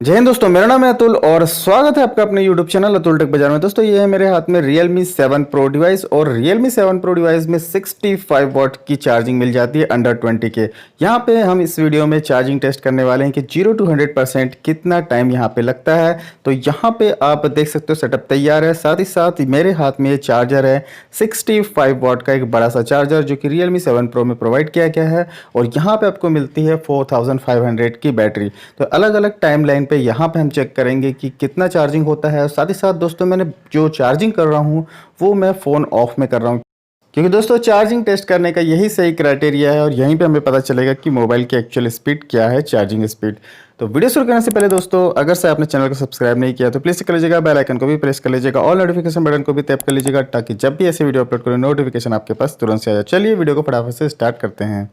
जय हिंद दोस्तों, मेरा नाम है अतुल और स्वागत है आपका अपने YouTube चैनल अतुल टेक बाजार में। दोस्तों ये है मेरे हाथ में Realme 7 Pro डिवाइस और Realme 7 Pro डिवाइस में 65 वॉट की चार्जिंग मिल जाती है अंडर 20 के। यहाँ पे हम इस वीडियो में चार्जिंग टेस्ट करने वाले हैं कि 0 to 100% कितना टाइम यहाँ पे लगता है। तो यहाँ पे आप देख सकते हो सेटअप तैयार है, साथ ही साथ मेरे हाथ में ये चार्जर है 65 वॉट का एक बड़ा सा चार्जर जो कि Realme 7 Pro में प्रोवाइड किया गया है और यहाँ पे आपको मिलती है 4500 की बैटरी। तो अलग अलग टाइम लाइन पे यहाँ पे हम चेक करेंगे कि कितना चार्जिंग होता है। और साथ ही साथ दोस्तों मैंने जो चार्जिंग कर रहा हूँ वो मैं फ़ोन ऑफ में कर रहा हूँ, क्योंकि दोस्तों चार्जिंग टेस्ट करने का यही सही क्राइटेरिया है और यहीं पे हमें पता चलेगा कि मोबाइल की एक्चुअल स्पीड क्या है, चार्जिंग स्पीड। तो वीडियो शुरू करने से पहले दोस्तों अगर से आपने चैनल को सब्सक्राइब नहीं किया तो प्लीज़ कर लीजिएगा, बेल आइकन को भी प्रेस कर लीजिएगा, ऑल नोटिफिकेशन बटन को भी टैप कर लीजिएगा ताकि जब भी ऐसे वीडियो अपलोड करें नोटिफिकेशन आपके पास तुरंत से आ जाए। चलिए वीडियो को फटाफट से स्टार्ट करते हैं।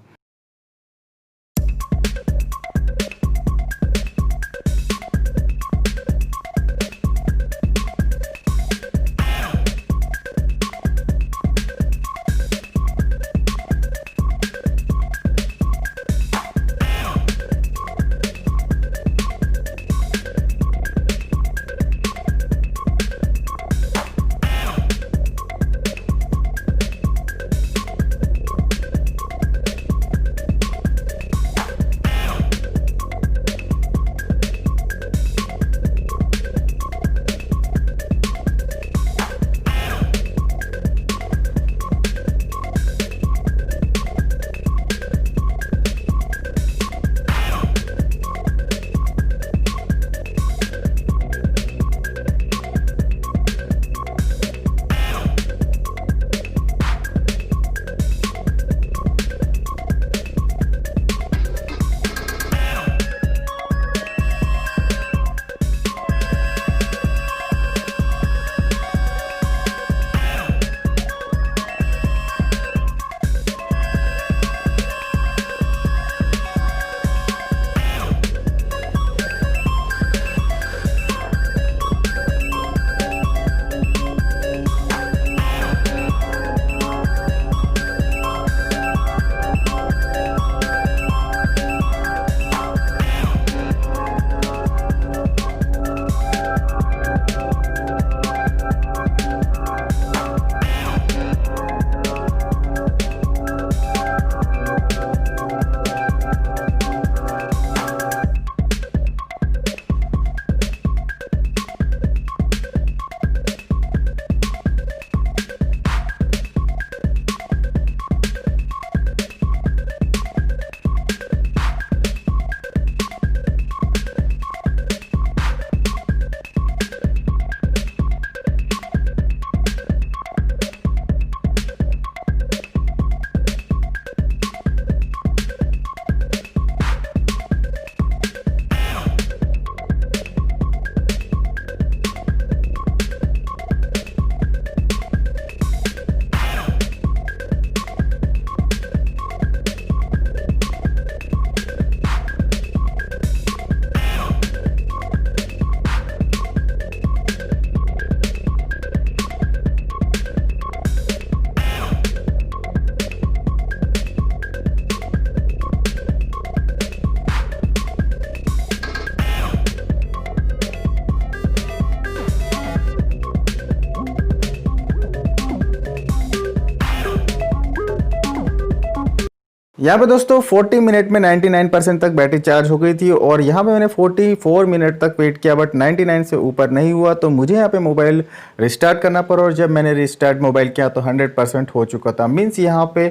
यहाँ पे दोस्तों 40 मिनट में 99% तक बैटरी चार्ज हो गई थी और यहाँ पे मैंने 44 मिनट तक वेट किया बट 99 से ऊपर नहीं हुआ, तो मुझे यहाँ पे मोबाइल रिस्टार्ट करना पड़ा और जब मैंने रिस्टार्ट मोबाइल किया तो 100% हो चुका था। मीन्स यहाँ पे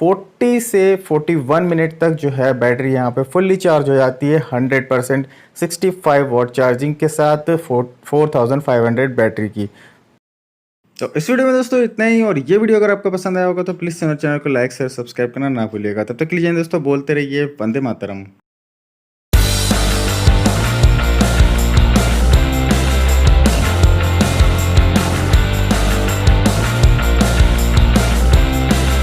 40 से 41 मिनट तक जो है बैटरी यहाँ पे फुल्ली चार्ज हो जाती है 100% 65 वॉट चार्जिंग के साथ 4500 बैटरी की। तो इस वीडियो में दोस्तों इतना ही, और ये वीडियो अगर आपको पसंद आया होगा तो प्लीज़ मेरे चैनल को लाइक शेयर सब्सक्राइब करना ना भूलिएगा। तब तक के लिए दोस्तों बोलते रहिए वंदे मातरम।